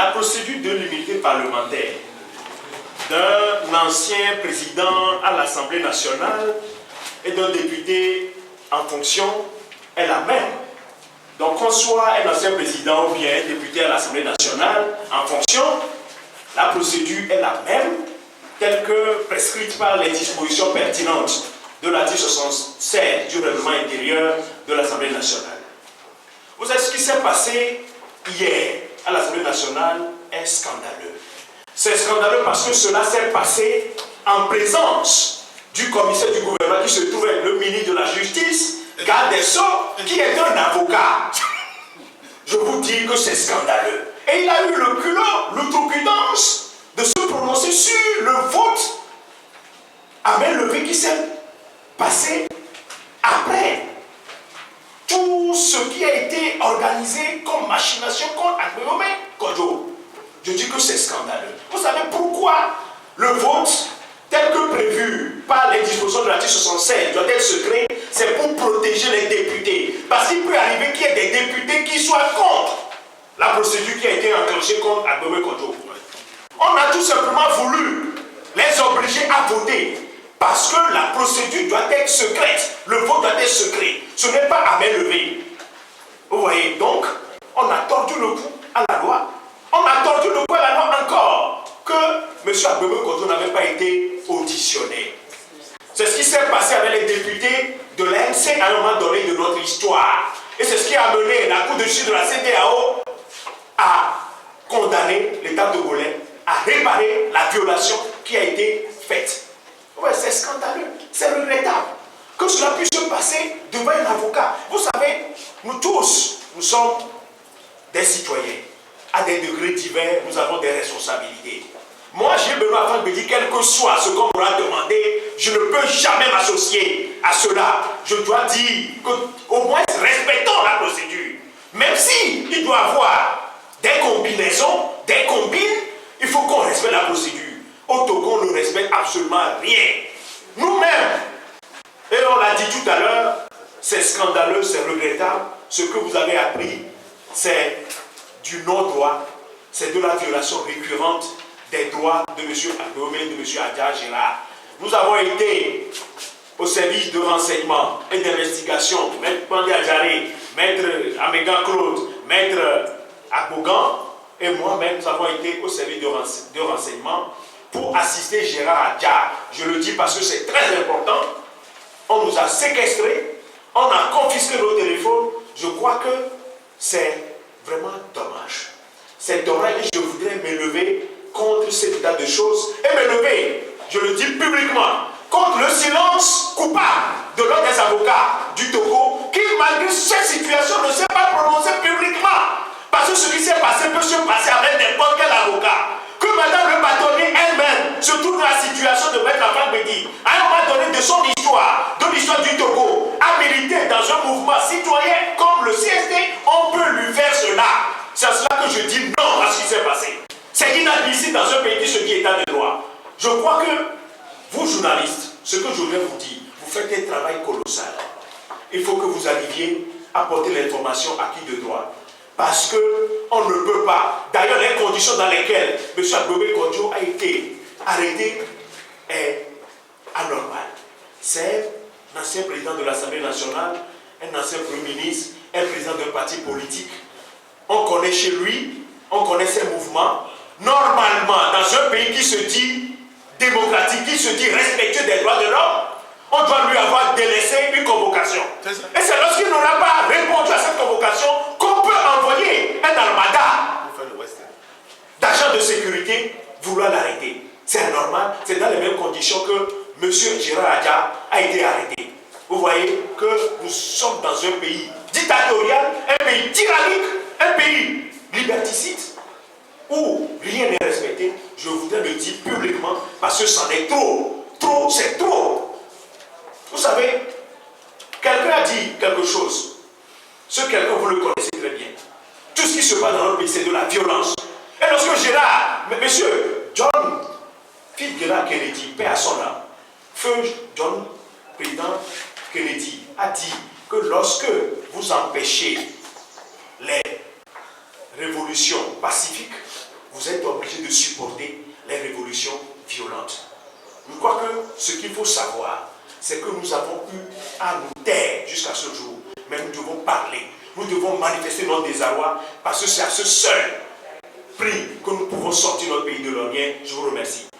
La procédure de l'immunité parlementaire d'un ancien président à l'Assemblée nationale et d'un député en fonction est la même. Donc qu'on soit un ancien président ou bien un député à l'Assemblée nationale en fonction, la procédure est la même, telle que prescrite par les dispositions pertinentes de l'article 76 du règlement intérieur de l'Assemblée nationale. Vous savez, ce qui s'est passé hier à l'Assemblée nationale est scandaleux. C'est scandaleux parce que cela s'est passé en présence du commissaire du gouvernement qui se trouvait le ministre de la Justice, garde des Sceaux, qui est un avocat. Je vous dis que c'est scandaleux. Et il a eu le culot, l'outrecuidance de se prononcer sur le vote à main levée qui s'est passé après tout ce qui a été organisé comme machination contre Agbemome Kodjo. Je dis que c'est scandaleux. Vous savez pourquoi le vote tel que prévu par les dispositions de l'article 67 doit être secret? C'est pour protéger les députés. Parce qu'il peut arriver qu'il y ait des députés qui soient contre la procédure qui a été enclenchée contre Agbemome Kodjo. On a tout simplement voulu les obliger à voter parce que la procédure doit être secrète. Le vote doit être secret. Ce n'est pas à main levée. Vous voyez, donc, on a tordu le cou à la loi. On a tordu le cou à la loi encore que M. Agbemome Kodjo n'avait pas été auditionné. C'est ce qui s'est passé avec les députés de l'ANC à un moment donné de notre histoire. Et c'est ce qui a amené la Cour de justice de la CEDEAO à condamner l'État togolais à réparer la violation qui a été faite. Ouais, c'est scandaleux, c'est regrettable que cela puisse se passer devant un avocat. Vous savez, nous tous, nous sommes des citoyens. À des degrés divers, nous avons des responsabilités. Moi, j'ai Benoît Franck Bédi, quel que soit ce qu'on m'aura demandé, je ne peux jamais m'associer à cela. Je dois dire qu'au moins respectons la procédure. Même si il doit y avoir des combinaisons, des combines, il faut qu'on respecte la procédure. Au Togo, on ne respecte absolument rien. Nous-mêmes, et on l'a dit tout à l'heure, c'est scandaleux, c'est regrettable. Ce que vous avez appris, c'est du non-droit, c'est de la violation récurrente des droits de M. Agbemome et de M. Adja Gérard. Nous avons été au service de renseignement et d'investigation, Maître Pandé Adjaré, Maître Amégan Claude, Maître Abogan et moi-même, nous avons été au service de renseignement pour assister Gérard Adja. Je le dis parce que c'est très important. On nous a séquestrés, on a confisqué nos téléphones. Je crois que c'est vraiment dommage. C'est dommage et je voudrais m'élever contre cet état de choses et m'élever, je le dis publiquement, contre le silence coupable de l'un des avocats du Togo qui, malgré cette situation, ne s'est pas prononcé publiquement. Parce que ce qui s'est passé peut se passer avec n'importe quel avocat. Que Madame le bâtonnier elle-même se trouve dans la situation de Maître Franck Bédi, à un moment donné de son histoire, de l'histoire du Togo, a milité dans un mouvement citoyen comme le CSD, on peut lui faire cela. C'est à cela que je dis non à ce qui s'est passé. C'est inadmissible dans un pays qui se dit état de droit. Je crois que vous, journalistes, ce que je voudrais vous dire, vous faites un travail colossal. Il faut que vous arriviez à porter l'information acquis de droit. Parce qu'on ne peut pas. D'ailleurs, les conditions dans lesquelles M. Agbemome Kodjo a été arrêté est anormal. C'est un ancien président de l'Assemblée nationale, un ancien premier ministre, un président d'un parti politique. On connaît chez lui, on connaît ses mouvements. Normalement, dans un pays qui se dit démocratique, qui se dit respectueux des droits de l'homme, on doit lui avoir délaissé une convocation. Et c'est lorsqu'il n'aura pas répondu à cette convocation qu'on peut envoyer un armada d'agents de sécurité vouloir l'arrêter. C'est normal, c'est dans les mêmes conditions que M. Gérard Adja a été arrêté. Vous voyez que nous sommes dans un pays dictatorial, un pays tyrannique, un pays liberticide, où rien n'est respecté. Je voudrais le dire publiquement parce que c'en est trop. Trop, c'est trop. Vous savez, quelqu'un a dit quelque chose. Ce quelqu'un, vous le connaissez très bien. Tout ce qui se passe dans notre pays, c'est de la violence. Et lorsque Gérard, monsieur John Fitzgerald Kennedy, paix à son âme, feu John, président Kennedy, a dit que lorsque vous empêchez les révolutions pacifiques, résolutions violentes. Je crois que ce qu'il faut savoir, c'est que nous avons eu à nous taire jusqu'à ce jour. Mais nous devons parler, nous devons manifester notre désarroi, parce que c'est à ce seul prix que nous pouvons sortir notre pays de l'ornière. Je vous remercie.